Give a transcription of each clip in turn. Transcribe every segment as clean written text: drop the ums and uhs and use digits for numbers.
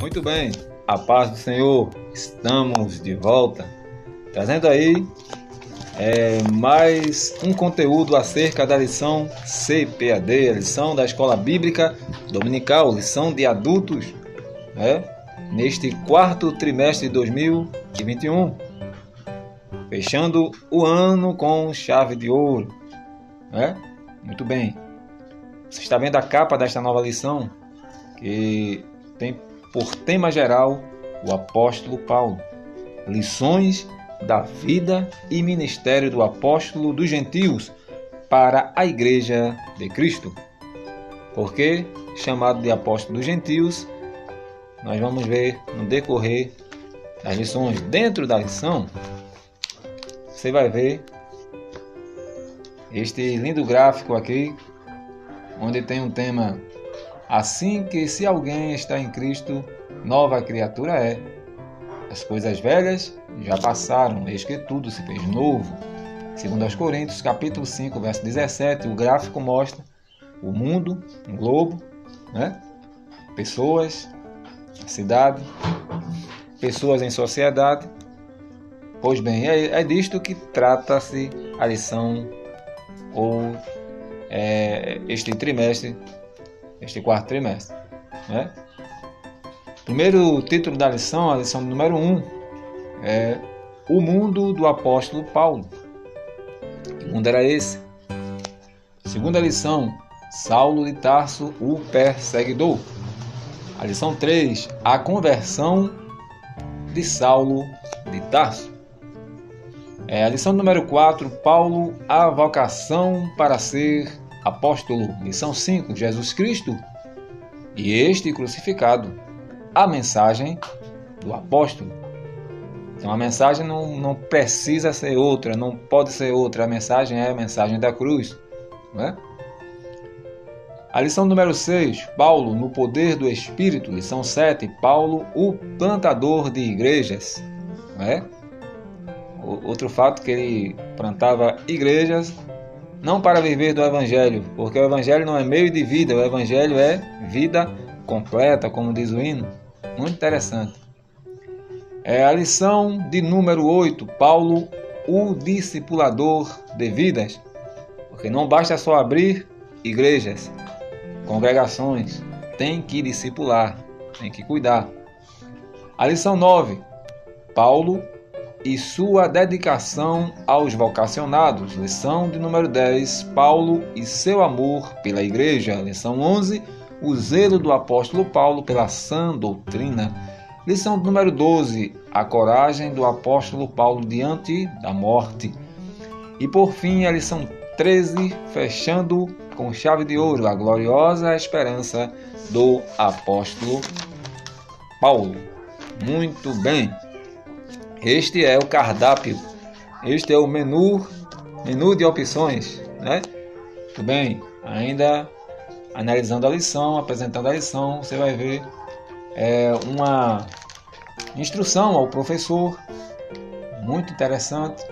Muito bem, a paz do Senhor, estamos de volta, trazendo aí mais um conteúdo acerca da lição CPAD, a lição da Escola Bíblica Dominical, lição de adultos, neste quarto trimestre de 2021, fechando o ano com chave de ouro, Muito bem, você está vendo a capa desta nova lição, que tem por tema geral o apóstolo Paulo, lições da vida e ministério do apóstolo dos gentios para a igreja de Cristo. Por que chamado de apóstolo dos gentios? Nós vamos ver no decorrer das lições. Dentro da lição, você vai ver este lindo gráfico aqui, onde tem um tema: assim que se alguém está em Cristo, nova criatura é. As coisas velhas já passaram, eis que tudo se fez novo. Segundo aos Coríntios, capítulo 5, verso 17, o gráfico mostra o mundo, um globo, pessoas, cidade, pessoas em sociedade. Pois bem, é disto que trata-se a lição ou este trimestre, este quarto trimestre. Primeiro título da lição, a lição número 1, é o mundo do apóstolo Paulo. Que mundo era esse? Segunda lição, Saulo de Tarso, o perseguidor. A lição 3, a conversão de Saulo de Tarso. A lição número 4, Paulo, a vocação para ser apóstolo. Lição 5, Jesus Cristo e este crucificado. A mensagem do apóstolo. Então a mensagem não precisa ser outra, não pode ser outra. A mensagem é a mensagem da cruz. A lição número 6, Paulo no poder do Espírito. Lição 7, Paulo, o plantador de igrejas. Outro fato, que ele plantava igrejas não para viver do Evangelho, porque o Evangelho não é meio de vida, o Evangelho é vida completa, como diz o hino. Muito interessante. A lição de número 8, Paulo, o discipulador de vidas, porque não basta só abrir igrejas, congregações, tem que discipular, tem que cuidar. A lição 9, Paulo e sua dedicação aos vocacionados. Lição de número 10, Paulo e seu amor pela igreja. Lição 11, o zelo do apóstolo Paulo pela sã doutrina. Lição de número 12, a coragem do apóstolo Paulo diante da morte. E por fim, a lição 13, fechando com chave de ouro, a gloriosa esperança do apóstolo Paulo. Muito bem. Este é o cardápio, este é o menu de opções, Muito bem, ainda analisando a lição, apresentando a lição, você vai ver uma instrução ao professor, muito interessante.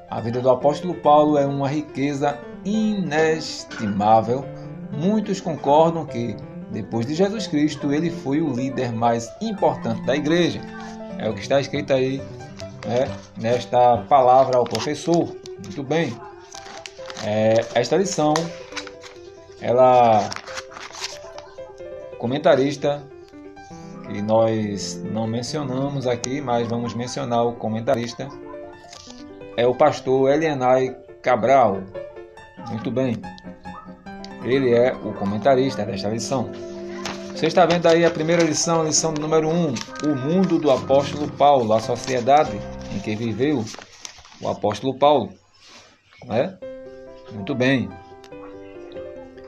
A vida do apóstolo Paulo é uma riqueza inestimável. Muitos concordam que, depois de Jesus Cristo, ele foi o líder mais importante da igreja. É o que está escrito aí, nesta palavra ao professor. Muito bem. Esta lição, comentarista, que nós não mencionamos aqui, mas vamos mencionar o comentarista, é o pastor Elianai Cabral. Muito bem. Ele é o comentarista desta lição. Você está vendo aí a primeira lição, a lição número 1, o mundo do apóstolo Paulo, a sociedade em que viveu o apóstolo Paulo. Muito bem.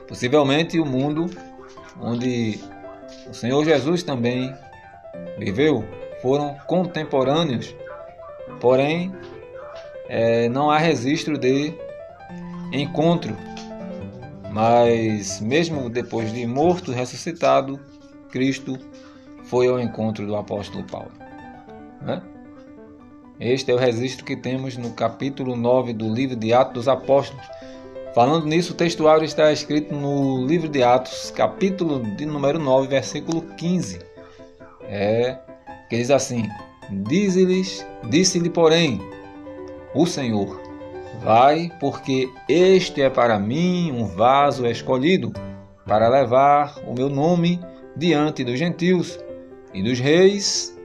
Possivelmente o mundo onde o Senhor Jesus também viveu, foram contemporâneos, porém não há registro de encontro. Mas mesmo depois de morto, ressuscitado, Cristo foi ao encontro do apóstolo Paulo. Este é o registro que temos no capítulo 9 do livro de Atos dos Apóstolos. Falando nisso, o textuário está escrito no livro de Atos, capítulo de número 9, versículo 15. Que diz assim: disse-lhe, porém, o Senhor: vai, porque este é para mim um vaso escolhido, para levar o meu nome diante dos gentios, e dos reis,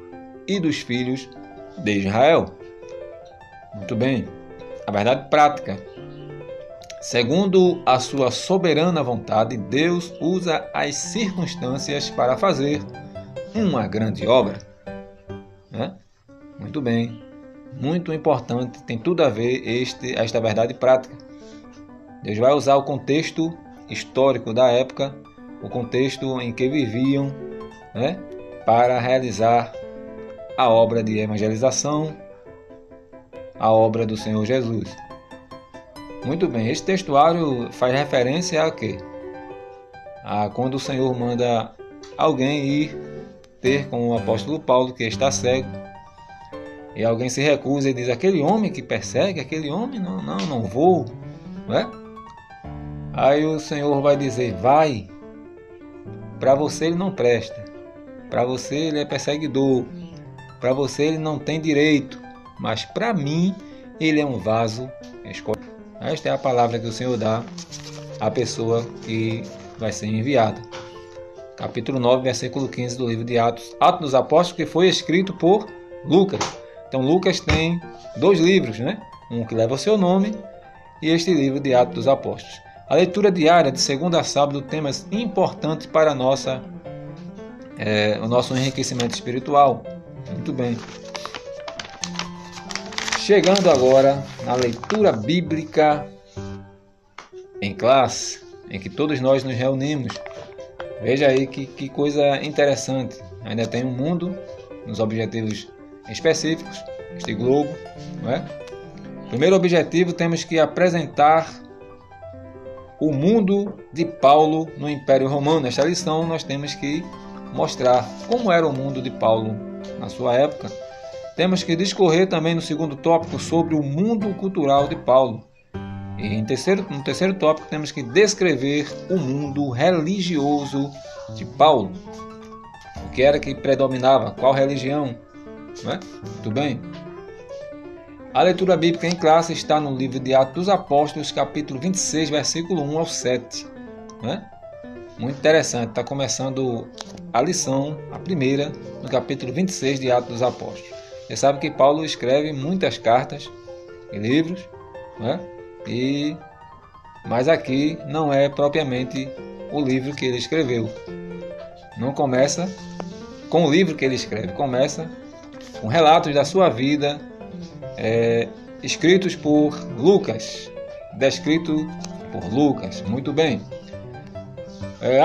e dos filhos de Israel. Muito bem. A verdade prática. Segundo a sua soberana vontade, Deus usa as circunstâncias para fazer uma grande obra. Muito bem. Muito importante, tem tudo a ver esta verdade prática. Deus vai usar o contexto histórico da época, o contexto em que viviam, para realizar a obra de evangelização, a obra do Senhor Jesus. Muito bem, este textuário faz referência a quê? A quando o Senhor manda alguém ir ter com o apóstolo Paulo, que está cego, e alguém se recusa e diz: aquele homem que persegue, aquele homem, não vou. Aí o Senhor vai dizer: vai, para você ele não presta, para você ele é perseguidor, para você ele não tem direito, mas para mim ele é um vaso escolhido. Esta é a palavra que o Senhor dá à pessoa que vai ser enviada. Capítulo 9, versículo 15 do livro de Atos. Atos dos Apóstolos, que foi escrito por Lucas. Então Lucas tem 2 livros, Um que leva o seu nome e este livro de Atos dos Apóstolos. A leitura diária de segunda a sábado, temas importantes para o nosso enriquecimento espiritual. Muito bem. Chegando agora na leitura bíblica em classe, em que todos nós nos reunimos. Veja aí que coisa interessante. Ainda tem um mundo nos objetivos específicos, este globo. Primeiro objetivo, temos que apresentar o mundo de Paulo no Império Romano. Nesta lição nós temos que mostrar como era o mundo de Paulo na sua época. Temos que discorrer também no segundo tópico sobre o mundo cultural de Paulo. E no terceiro tópico temos que descrever o mundo religioso de Paulo. O que era que predominava? Qual religião? Muito bem. A leitura bíblica em classe está no livro de Atos dos Apóstolos, capítulo 26, versículo 1 ao 7. Muito interessante. Está começando a lição, a primeira, no capítulo 26 de Atos dos Apóstolos. Você sabe que Paulo escreve muitas cartas e livros, mas aqui não é propriamente o livro que ele escreveu. Não começa com o livro que ele escreve, começa com relatos da sua vida, escritos por Lucas, descrito por Lucas. Muito bem.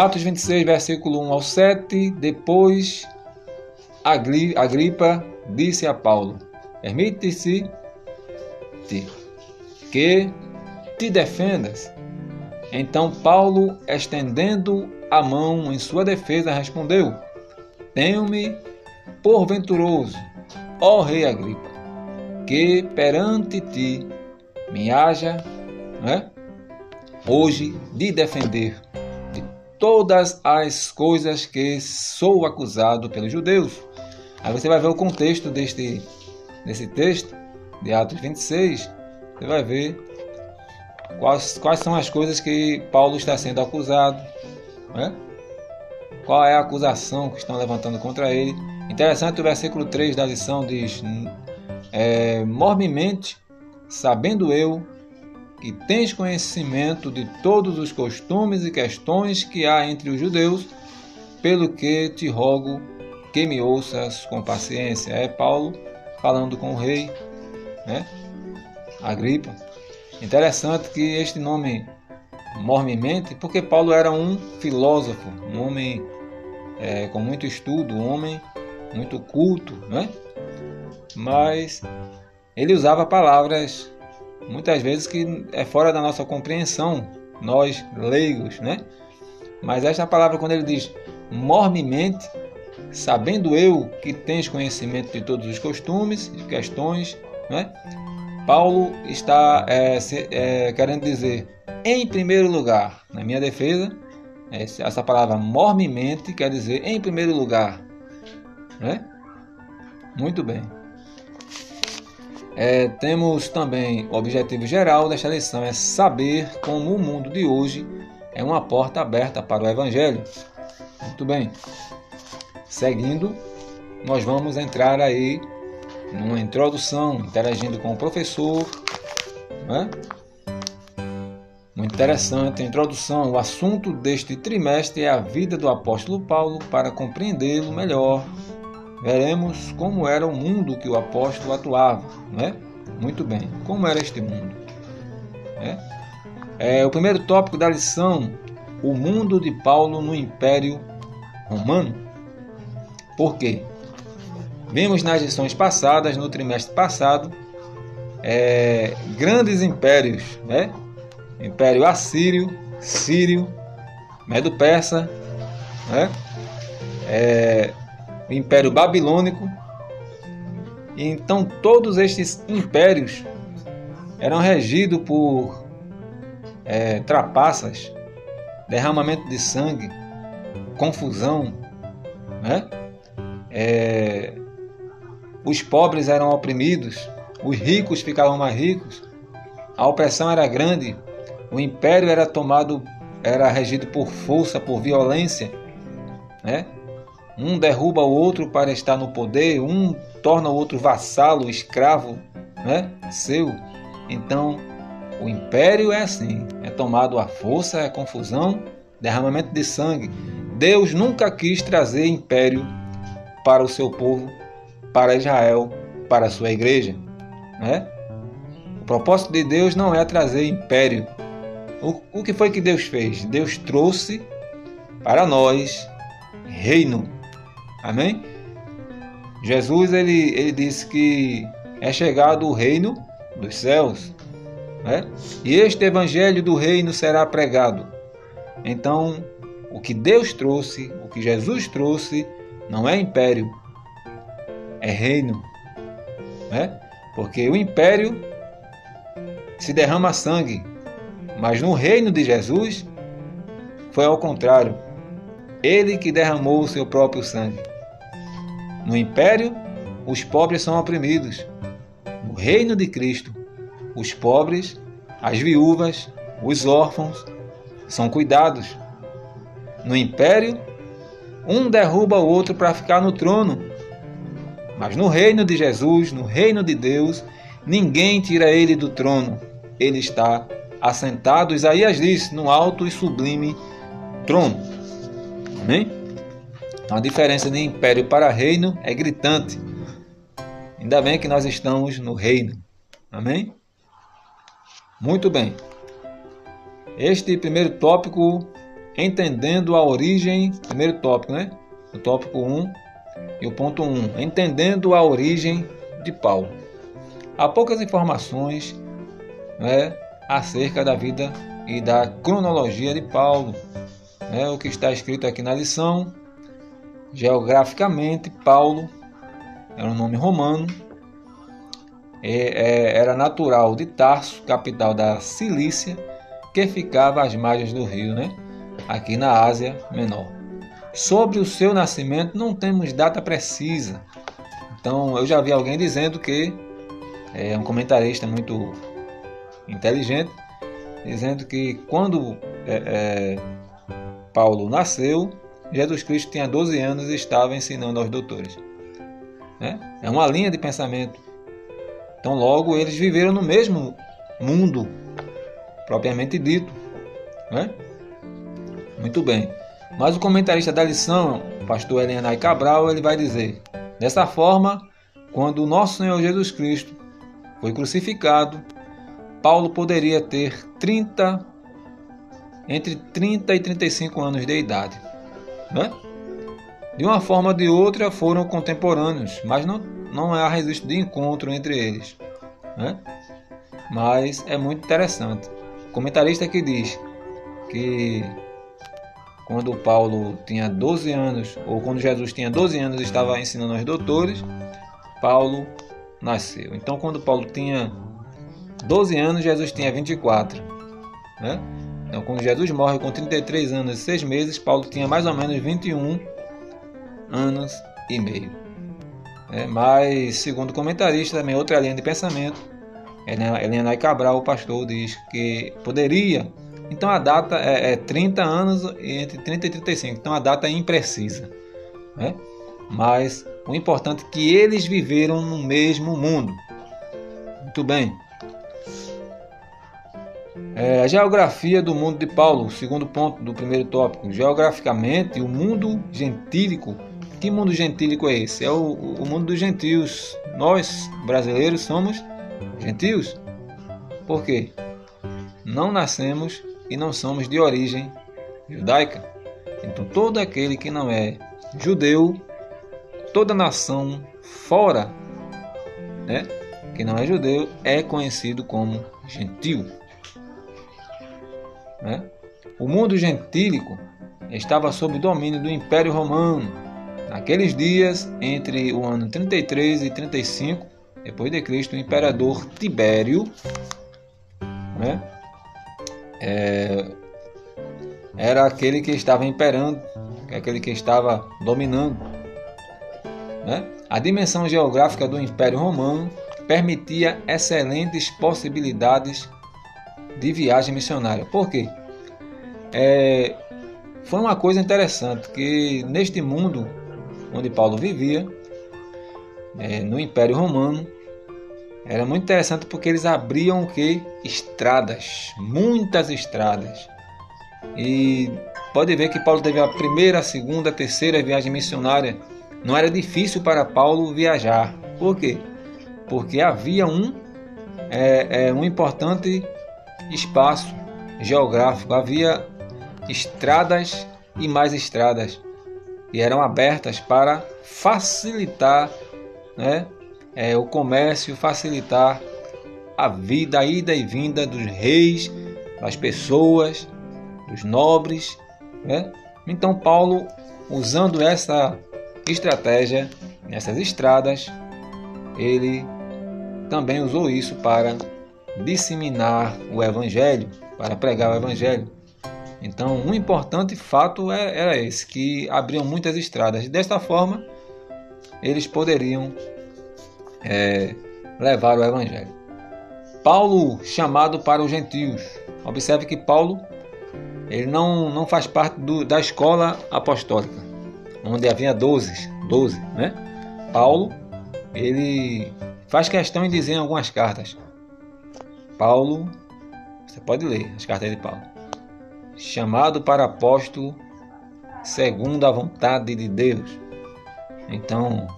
Atos 26, versículo 1 ao 7. Depois Agripa disse a Paulo: permite-se que te defendas. Então Paulo, estendendo a mão em sua defesa, respondeu: tenho-me por venturoso, ó rei Agripa, que perante ti me haja hoje de defender de todas as coisas que sou acusado pelos judeus. Aí você vai ver o contexto desse texto de Atos 26. Você vai ver quais são as coisas que Paulo está sendo acusado, qual é a acusação que estão levantando contra ele. Interessante, o versículo 3 da lição diz: mormemente, sabendo eu que tens conhecimento de todos os costumes e questões que há entre os judeus, pelo que te rogo que me ouças com paciência. É Paulo falando com o rei, Agripa. Interessante que este nome mormemente, porque Paulo era um filósofo, um homem com muito estudo, um homem muito culto, mas ele usava palavras muitas vezes que é fora da nossa compreensão, nós leigos, Mas esta palavra, quando ele diz mormemente, sabendo eu que tens conhecimento de todos os costumes e questões, Paulo está querendo dizer, em primeiro lugar, na minha defesa, essa palavra mormemente quer dizer, em primeiro lugar, né? Muito bem. Temos também o objetivo geral desta lição é saber como o mundo de hoje é uma porta aberta para o Evangelho. Muito bem. Seguindo, nós vamos entrar aí numa introdução, interagindo com o professor, né? Muito interessante a introdução. O assunto deste trimestre é a vida do apóstolo Paulo. Para compreendê-lo melhor, veremos como era o mundo que o apóstolo atuava, né? Muito bem, como era este mundo, né? O primeiro tópico da lição, o mundo de Paulo no Império Romano. Por quê? Vimos nas lições passadas, no trimestre passado, grandes impérios, né? Império Assírio, Sírio, Medo-Persa, né? O Império Babilônico. Então todos estes impérios eram regidos por trapaças, derramamento de sangue, confusão, né? Os pobres eram oprimidos, os ricos ficavam mais ricos, a opressão era grande, o império era regido por força, por violência, né? Um derruba o outro para estar no poder, um torna o outro vassalo, escravo, né? Seu. Então, o império é assim, é tomado à força, é confusão, derramamento de sangue. Deus nunca quis trazer império para o seu povo, para Israel, para a sua igreja, né? O propósito de Deus não é trazer império. O que foi que Deus fez? Deus trouxe para nós reino. Amém? Jesus ele disse que é chegado o reino dos céus, né? E este evangelho do reino será pregado. Então, o que Deus trouxe, o que Jesus trouxe, não é império, é reino, né? Porque o império se derrama sangue, mas no reino de Jesus foi ao contrário. Ele que derramou o seu próprio sangue. No império, os pobres são oprimidos. No reino de Cristo, os pobres, as viúvas, os órfãos são cuidados. No império, um derruba o outro para ficar no trono. Mas no reino de Jesus, no reino de Deus, ninguém tira ele do trono. Ele está assentado, Isaías diz, no alto e sublime trono. Amém? Então, a diferença de império para reino é gritante. Ainda bem que nós estamos no reino. Amém? Muito bem. Este primeiro tópico, entendendo a origem, primeiro tópico, né? O tópico 1 e o ponto 1, entendendo a origem de Paulo. Há poucas informações, né, acerca da vida e da cronologia de Paulo. O que está escrito aqui na lição, geograficamente, Paulo era um nome romano, era natural de Tarso, capital da Cilícia, que ficava às margens do rio, né? Aqui na Ásia Menor. Sobre o seu nascimento não temos data precisa. Então eu já vi alguém dizendo que é um comentarista muito inteligente, dizendo que quando Paulo nasceu, Jesus Cristo tinha 12 anos e estava ensinando aos doutores. É uma linha de pensamento. Então logo eles viveram no mesmo mundo, propriamente dito, né? Muito bem. Mas o comentarista da lição, o pastor Elianai Cabral, ele vai dizer: dessa forma, quando o nosso Senhor Jesus Cristo foi crucificado, Paulo poderia ter entre 30 e 35 anos de idade, né? De uma forma ou de outra foram contemporâneos, mas não há registro de encontro entre eles, né? Mas é muito interessante. O comentarista que diz que quando Paulo tinha 12 anos, ou quando Jesus tinha 12 anos e estava ensinando aos doutores, Paulo nasceu. Então quando Paulo tinha 12 anos, Jesus tinha 24, né? Então quando Jesus morre com 33 anos e 6 meses, Paulo tinha mais ou menos 21 anos e meio. Mas, segundo comentarista, também outra linha de pensamento, Helena Cabral, o pastor, diz que poderia. Então a data é 30 anos, entre 30 e 35. Então a data é imprecisa, né? Mas o importante é que eles viveram no mesmo mundo. Muito bem. A geografia do mundo de Paulo, o segundo ponto do primeiro tópico. Geograficamente, o mundo gentílico. Que mundo gentílico é esse? É o mundo dos gentios. Nós, brasileiros, somos gentios. Por quê? Não nascemos e não somos de origem judaica. Então, todo aquele que não é judeu, toda nação fora, que não é judeu, é conhecido como gentio. O mundo gentílico estava sob o domínio do Império Romano. Naqueles dias, entre o ano 33 e 35 depois de Cristo, o imperador Tibério, era aquele que estava imperando, aquele que estava dominando. A dimensão geográfica do Império Romano permitia excelentes possibilidades de viagem missionária. Por quê? Foi uma coisa interessante que neste mundo onde Paulo vivia, no Império Romano, era muito interessante porque eles abriam o quê? Estradas, muitas estradas. E pode ver que Paulo teve a primeira, a segunda, a terceira viagem missionária. Não era difícil para Paulo viajar. Por quê? Porque havia um importante espaço geográfico, havia estradas e mais estradas, e eram abertas para facilitar o comércio, facilitar a vida, a ida e vinda dos reis, das pessoas, dos nobres. Então Paulo, usando essa estratégia, nessas estradas, ele também usou isso para disseminar o Evangelho, para pregar o Evangelho. Então, um importante fato era esse, que abriam muitas estradas. Desta forma, eles poderiam levar o Evangelho. Paulo, chamado para os gentios. Observe que Paulo ele não faz parte da escola apostólica, onde havia 12. Paulo, ele faz questão em dizer em algumas cartas. Paulo, você pode ler as cartas de Paulo. Chamado para apóstolo segundo a vontade de Deus. Então,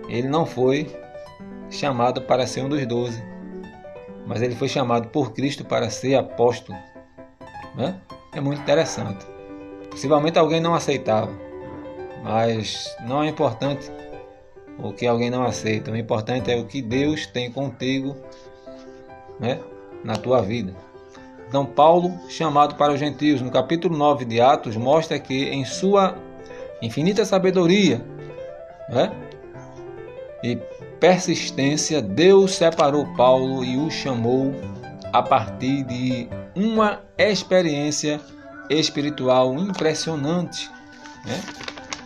ele não foi chamado para ser um dos 12, mas ele foi chamado por Cristo para ser apóstolo. É muito interessante. Possivelmente alguém não aceitava, mas não é importante o que alguém não aceita. O importante é o que Deus tem contigo, na tua vida. Então Paulo, chamado para os gentios, no capítulo 9 de Atos, mostra que em sua infinita sabedoria e persistência, Deus separou Paulo e o chamou a partir de uma experiência espiritual impressionante,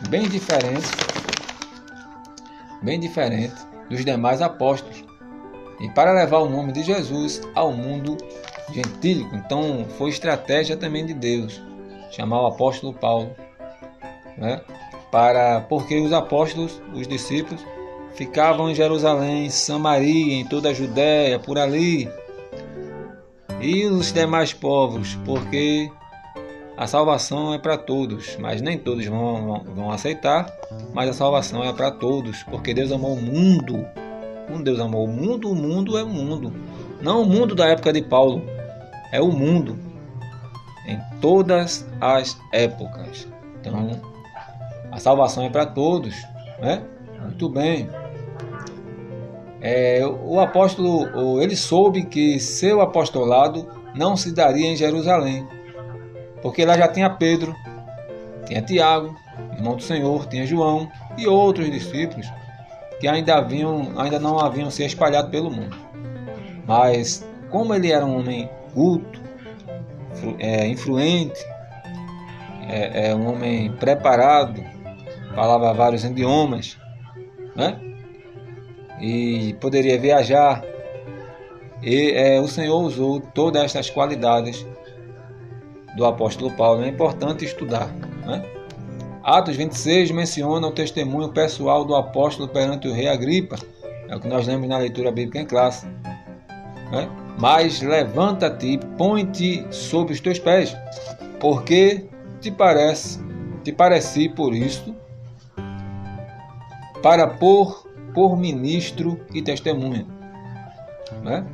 bem diferente dos demais apóstolos, e para levar o nome de Jesus ao mundo gentílico. Então foi estratégia também de Deus chamar o apóstolo Paulo, porque os apóstolos, os discípulos, ficavam em Jerusalém, Samaria, em toda a Judéia, por ali, e os demais povos, porque a salvação é para todos, mas nem todos vão aceitar, mas a salvação é para todos, porque Deus amou o mundo. Quando Deus amou o mundo é o mundo, não o mundo da época de Paulo, é o mundo em todas as épocas. Então a salvação é para todos, Muito bem. O apóstolo, ele soube que seu apostolado não se daria em Jerusalém, porque lá já tinha Pedro, tinha Tiago, irmão do Senhor, tinha João e outros discípulos que ainda não haviam se espalhado pelo mundo. Mas como ele era um homem culto, influente, um homem preparado, falava vários idiomas, e poderia viajar. E o Senhor usou todas estas qualidades do apóstolo Paulo. É importante estudar, né? Atos 26 menciona o testemunho pessoal do apóstolo perante o rei Agripa. É o que nós lemos na leitura bíblica em classe, né? Mas levanta-te e põe-te sobre os teus pés, porque te pareci por isto, para pôr por ministro e testemunha, né,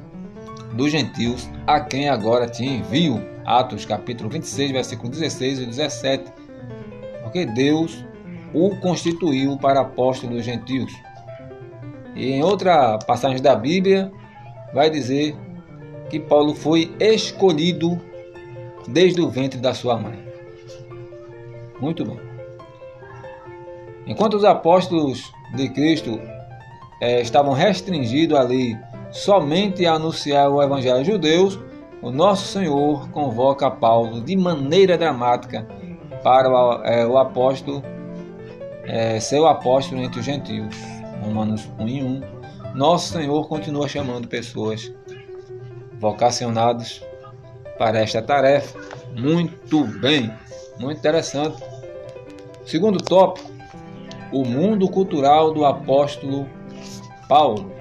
dos gentios, a quem agora te envio. Atos capítulo 26, versículo 16 e 17. Porque Deus o constituiu para apóstolo dos gentios. E em outra passagem da Bíblia vai dizer que Paulo foi escolhido desde o ventre da sua mãe. Muito bem. Enquanto os apóstolos de Cristo estavam restringidos ali somente a anunciar o evangelho aos judeus, o nosso Senhor convoca Paulo de maneira dramática para o apóstolo ser o apóstolo entre os gentios. Romanos 1:1. Nosso Senhor continua chamando pessoas vocacionadas para esta tarefa. Muito bem, muito interessante. Segundo tópico, o mundo cultural do apóstolo Paulo.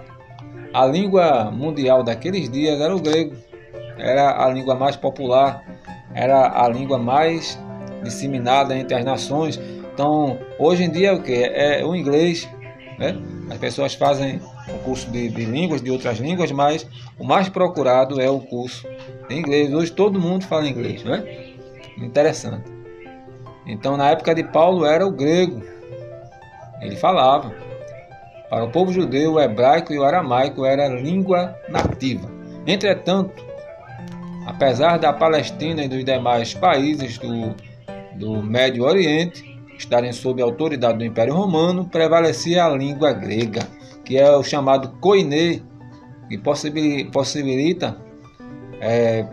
A língua mundial daqueles dias era o grego. Era a língua mais popular, era a língua mais disseminada entre as nações. Então, hoje em dia é o que? É o inglês, né? As pessoas fazem o curso de línguas, de outras línguas, mas o mais procurado é o curso de inglês. Hoje todo mundo fala inglês, né? Interessante. Então, na época de Paulo era o grego. Ele falava. Para o povo judeu, o hebraico e o aramaico era a língua nativa. Entretanto, apesar da Palestina e dos demais países do Médio Oriente estarem sob a autoridade do Império Romano, prevalecia a língua grega, que é o chamado koiné, que possibilita,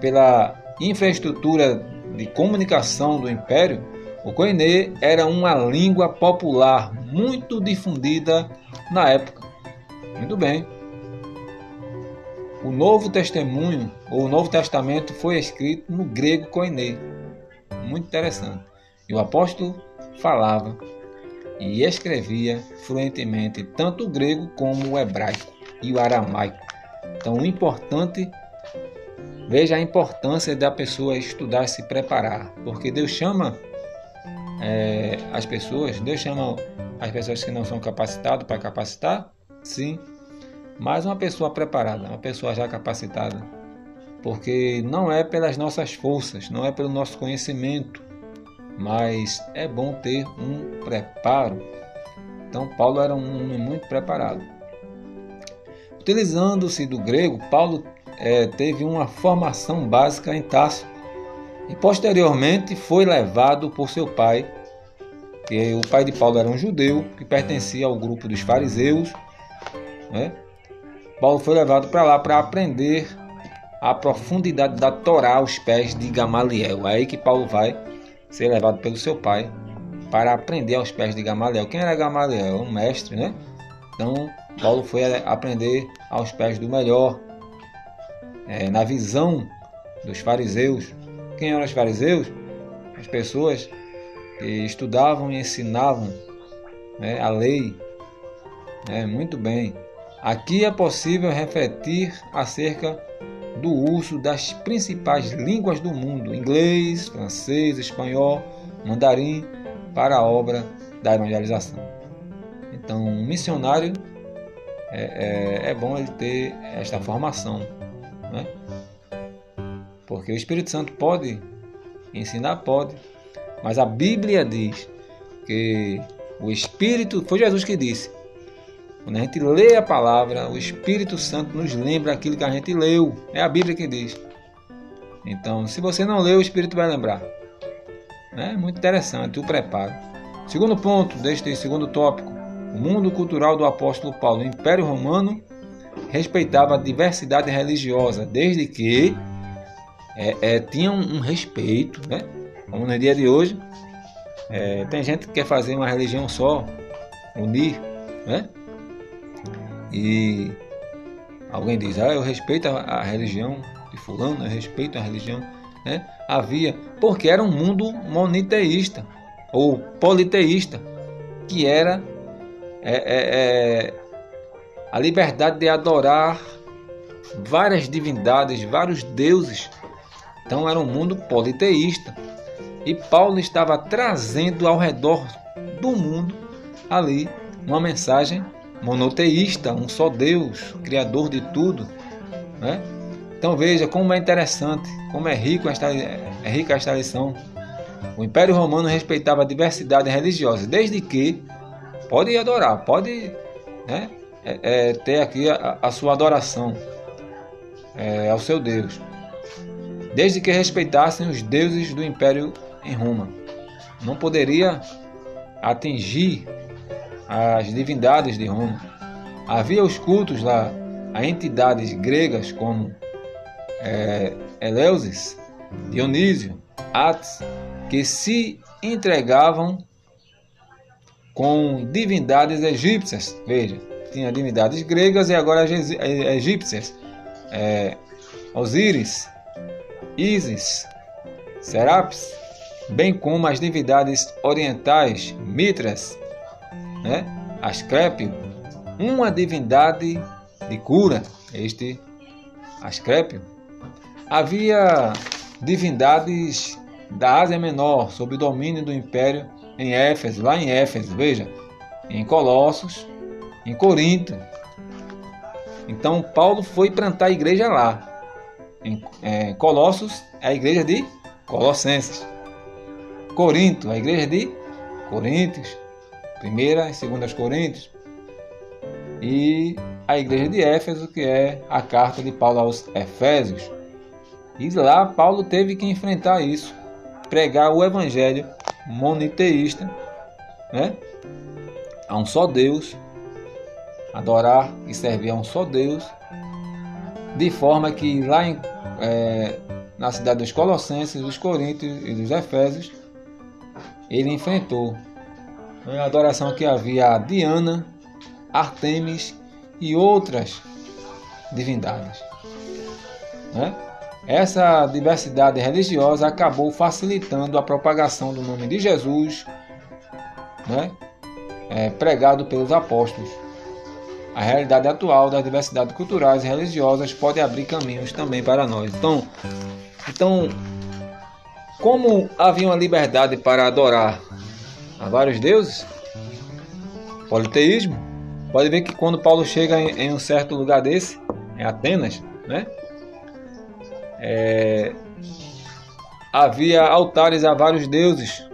pela infraestrutura de comunicação do Império, o koiné era uma língua popular muito difundida na época. Muito bem. O Novo Testemunho, ou o Novo Testamento, foi escrito no grego koiné. Muito interessante. E o apóstolo falava e escrevia fluentemente tanto o grego como o hebraico e o aramaico. Então, o importante, veja a importância da pessoa estudar e se preparar, porque Deus chama as pessoas que não são capacitadas para capacitar, sim, mas uma pessoa preparada, uma pessoa já capacitada, porque não é pelas nossas forças, não é pelo nosso conhecimento, mas é bom ter um preparo. Então Paulo era um homem muito preparado. Utilizando-se do grego, Paulo teve uma formação básica em Tarso e posteriormente foi levado por seu pai, que o pai de Paulo era um judeu que pertencia ao grupo dos fariseus, né? Paulo foi levado para lá para aprender a profundidade da Torá aos pés de Gamaliel. É aí que Paulo vai ser levado pelo seu pai para aprender aos pés de Gamaliel. Quem era Gamaliel? Um mestre, né? Então, Paulo foi aprender aos pés do melhor, na visão dos fariseus. Quem eram os fariseus? As pessoas que estudavam e ensinavam, a lei. Muito bem. Aqui é possível refletir acerca do uso das principais línguas do mundo, inglês, francês, espanhol, mandarim, para a obra da evangelização. Então, um missionário é bom ele ter esta formação, né? Porque o Espírito Santo pode ensinar, pode, mas a Bíblia diz que o Espírito, foi Jesus que disse, quando a gente lê a palavra, o Espírito Santo nos lembra aquilo que a gente leu. É a Bíblia que diz. Então, se você não leu, o Espírito vai lembrar. É muito interessante o preparo. Segundo ponto deste segundo tópico, o mundo cultural do apóstolo Paulo. O Império Romano respeitava a diversidade religiosa, desde que tinha um respeito, né? Como no dia de hoje, tem gente que quer fazer uma religião só, unir, né? E alguém diz, eu respeito a religião de fulano, eu respeito a religião, né? Havia, porque era um mundo moniteísta ou politeísta, que era a liberdade de adorar várias divindades, vários deuses. Então era um mundo politeísta. E Paulo estava trazendo ao redor do mundo ali uma mensagem monoteísta, um só Deus, criador de tudo, né? Então veja como é interessante, como é rica esta lição. O Império Romano respeitava a diversidade religiosa, desde que pode adorar, pode, né, ter aqui a sua adoração ao seu Deus, desde que respeitassem os deuses do Império em Roma. Não poderia atingir as divindades de Roma. Havia os cultos lá a entidades gregas como Eleusis, Dionísio, Ates, que se entregavam com divindades egípcias. Veja, tinha divindades gregas e agora egípcias. Osíris, Ísis, Serapis, bem como as divindades orientais, Mitras, né? Asclépio, uma divindade de cura, Asclépio. Havia divindades da Ásia Menor, sob o domínio do Império em Éfeso, lá em Éfeso, veja, em Colossos, em Corinto. Então Paulo foi plantar a igreja lá. Em Colossos, a igreja de Colossenses. Corinto, a igreja de Coríntios, 1ª e 2ª Coríntios. E a igreja de Éfeso, que é a carta de Paulo aos Efésios. E lá Paulo teve que enfrentar isso, pregar o evangelho moniteísta, né? A um só Deus, adorar e servir a um só Deus, de forma que lá na cidade dos Colossenses, dos Coríntios e dos Efésios, ele enfrentou a adoração que havia a Diana, Artemis e outras divindades, né? Essa diversidade religiosa acabou facilitando a propagação do nome de Jesus, né? Pregado pelos apóstolos. A realidade atual das diversidades culturais e religiosas pode abrir caminhos também para nós. Então, como havia uma liberdade para adorar a vários deuses, politeísmo, pode ver que quando Paulo chega em um certo lugar desse, em Atenas, né? Havia altares a vários deuses,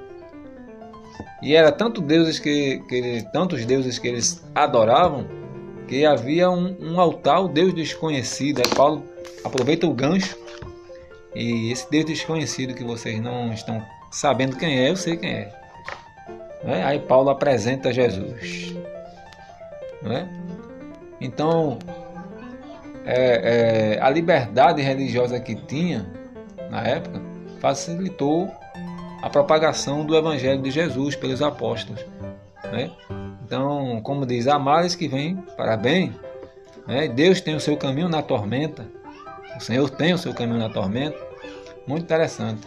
e era tantos deuses que eles adoravam, que havia um altar, o Deus desconhecido. Aí Paulo aproveita o gancho, e esse Deus desconhecido que vocês não estão sabendo quem é, eu sei quem é. Aí Paulo apresenta Jesus, né? Então a liberdade religiosa que tinha na época facilitou a propagação do evangelho de Jesus pelos apóstolos, né? Então, como diz, há males que vêm para bem, né? Deus tem o seu caminho na tormenta, o Senhor tem o seu caminho na tormenta. Muito interessante.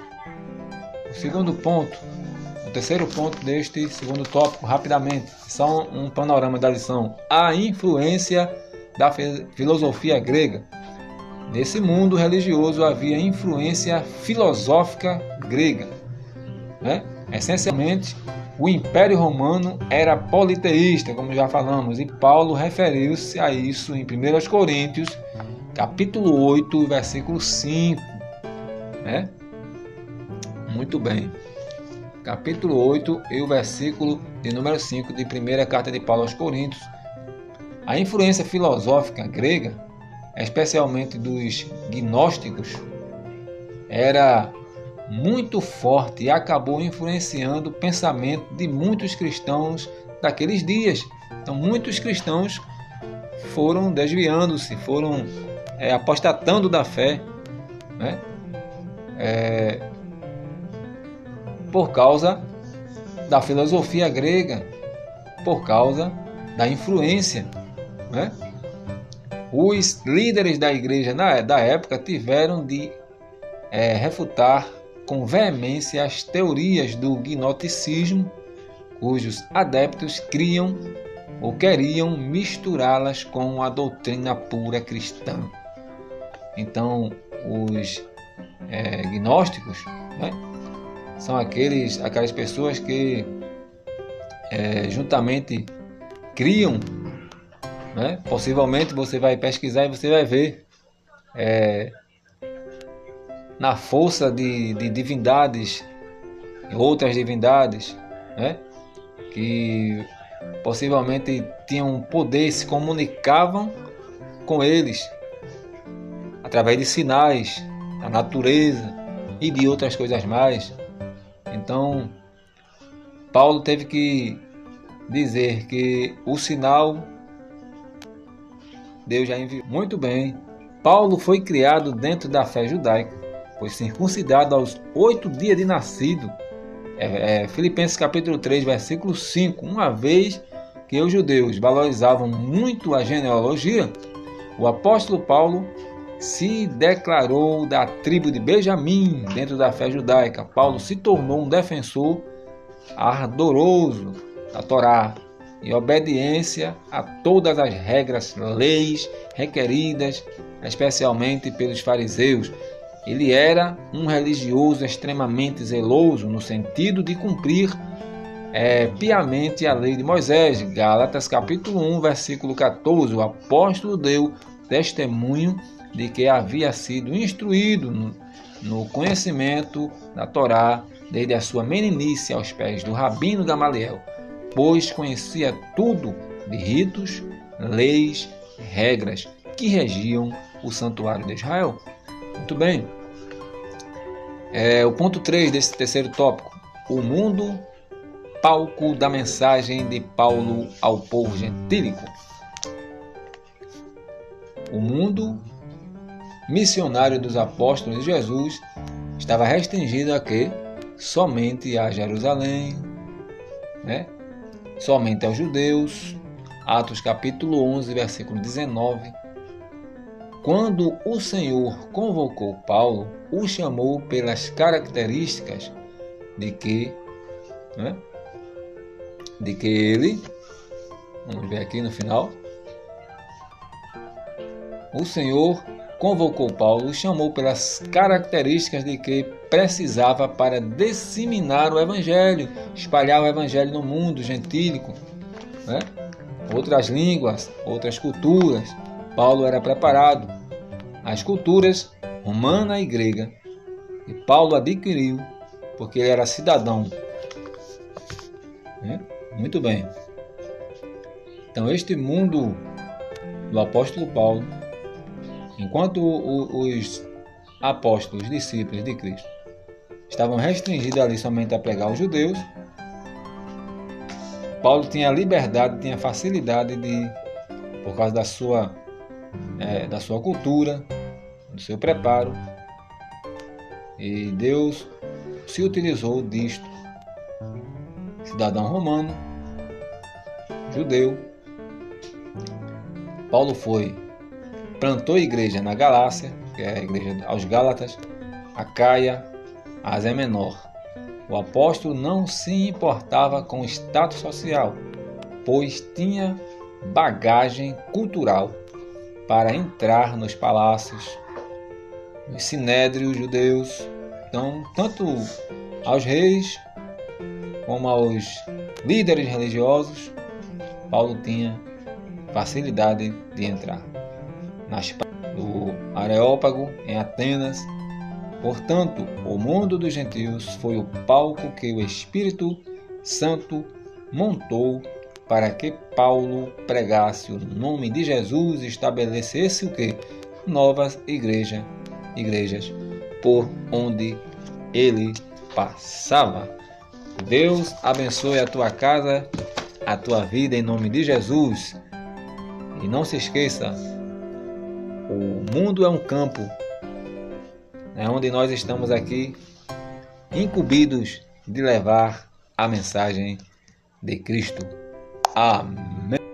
O terceiro ponto deste segundo tópico, rapidamente, só um panorama da lição: a influência da filosofia grega. Nesse mundo religioso havia influência filosófica grega, né? Essencialmente, o Império Romano era politeísta, como já falamos, e Paulo referiu-se a isso em 1 Coríntios, capítulo 8, versículo 5, né? Muito bem. Capítulo 8 e o versículo de número 5 de 1ª carta de Paulo aos Coríntios. A influência filosófica grega, especialmente dos gnósticos, era muito forte e acabou influenciando o pensamento de muitos cristãos daqueles dias. Então muitos cristãos foram desviando-se, foram apostatando da fé, né? Por causa da filosofia grega, por causa da influência, né? Os líderes da igreja da época tiveram de refutar com veemência as teorias do gnosticismo, cujos adeptos criam ou queriam misturá-las com a doutrina pura cristã. Então, os gnósticos, né, são aquelas pessoas que juntamente criam, né, possivelmente você vai pesquisar e você vai ver na força de divindades, outras divindades, né, que possivelmente tinham poder, se comunicavam com eles através de sinais da natureza e de outras coisas mais. Então, Paulo teve que dizer que o sinal Deus já enviou. Muito bem, Paulo foi criado dentro da fé judaica, foi circuncidado aos 8 dias de nascido. Filipenses capítulo 3, versículo 5. Uma vez que os judeus valorizavam muito a genealogia, o apóstolo Paulo se declarou da tribo de Benjamim dentro da fé judaica. Paulo se tornou um defensor ardoroso da Torá e obediência a todas as regras, leis requeridas, especialmente pelos fariseus. Ele era um religioso extremamente zeloso no sentido de cumprir piamente a lei de Moisés. Gálatas capítulo 1, versículo 14. O apóstolo deu testemunho de que havia sido instruído no conhecimento da Torá desde a sua meninice aos pés do rabino Gamaliel, pois conhecia tudo de ritos, leis, regras que regiam o santuário de Israel. Muito bem. O ponto 3 desse terceiro tópico: o mundo, palco da mensagem de Paulo ao povo gentílico. O mundo missionário dos apóstolos de Jesus estava restringido a quê? Somente a Jerusalém, né? Somente aos judeus. Atos capítulo 11, versículo 19. Quando o Senhor convocou Paulo, o chamou pelas características de que ele, vamos ver aqui no final, o Senhor convocou Paulo, o chamou pelas características de que precisava para disseminar o Evangelho, espalhar o Evangelho no mundo gentílico, né? Outras línguas, outras culturas. Paulo era preparado. As culturas romana e grega, e Paulo adquiriu porque ele era cidadão. Muito bem. Então, este mundo do apóstolo Paulo, enquanto os apóstolos, discípulos de Cristo, estavam restringidos ali somente a pregar aos judeus, Paulo tinha liberdade, tinha facilidade por causa da sua cultura, do seu preparo, e Deus se utilizou disto. Cidadão romano, judeu, Paulo plantou igreja na Galácia, que é a igreja aos Gálatas, Acaia, Ásia Menor. O apóstolo não se importava com o status social, pois tinha bagagem cultural para entrar nos palácios, nos sinédrios judeus. Então, tanto aos reis como aos líderes religiosos, Paulo tinha facilidade de entrar. Nas praias do Areópago, em Atenas. Portanto, o mundo dos gentios foi o palco que o Espírito Santo montou para que Paulo pregasse o nome de Jesus e estabelecesse o quê? Novas igrejas por onde ele passava. Deus abençoe a tua casa, a tua vida em nome de Jesus. E não se esqueça, o mundo é um campo, onde nós estamos aqui incumbidos de levar a mensagem de Cristo. Amém.